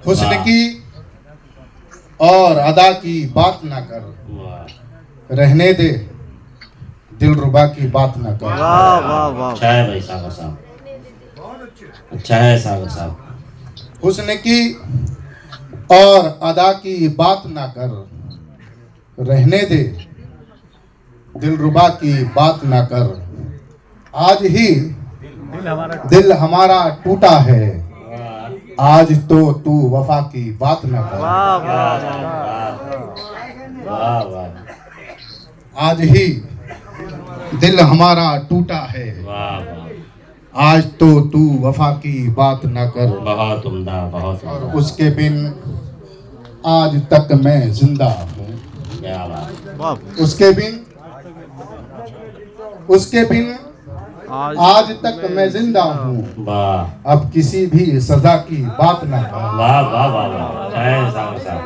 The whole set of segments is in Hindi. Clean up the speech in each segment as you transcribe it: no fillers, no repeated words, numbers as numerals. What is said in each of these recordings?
हुस्न की और अदा की बात ना कर, रहने दे दिलरुबा की बात ना कर। वाह वाह वाह। अच्छा है भाई सागर साहब, अच्छा है सागर साहब। हुस्न की और अदा की बात ना कर, रहने दे दिलरुबा की बात ना कर। आज ही दिल हमारा टूटा है, आज तो तू वफा की बात ना कर। वाह वाह वाह वाह आज ही दिल हमारा टूटा है, वाह वाह, आज तो तू वफा की बात ना कर। बहुत उम्दा, बहुत और उम्दा। उसके बिन आज तक मैं जिंदा हूँ। क्या बात। वाह। उसके बिन आज तक मैं जिंदा हूँ। वाह अब किसी भी सजा की बात ना कर। वाह वाह वाह वाह, जय सागर साहब,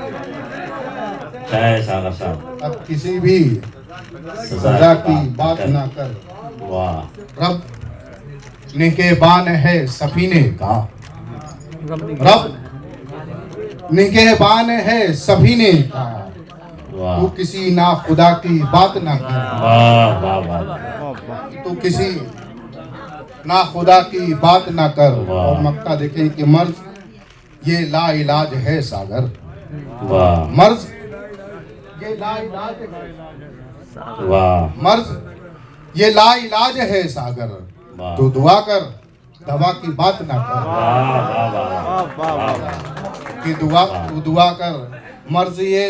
जय सागर साहब। अब किसी भी सजा की बात ना कर। वाह। रब निगहबान है सफीने का, रब निगहबान है सफीने का। वाह तू किसी ना खुदा की बात ना कर। वाह वाह वाह, तू किसी ना खुदा की बात ना कर। वाह। और मक्का देखें कि मर्ज ये ला इलाज है सागर। वाह मर्ज ये ला इलाज है, वाह मर्ज ये ला इलाज है सागर। वाह। तो दुआ कर दवा की बात ना कर। वाह वाह वाह, कि तू दुआ कर मर्ज ये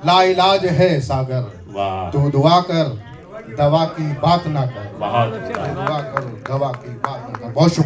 ला इलाज है सागर। वाह। तू दुआ कर दवा की बात ना कर। बहुत दुआ कर दवा की बात ना कर। बहुत शुक्रिया।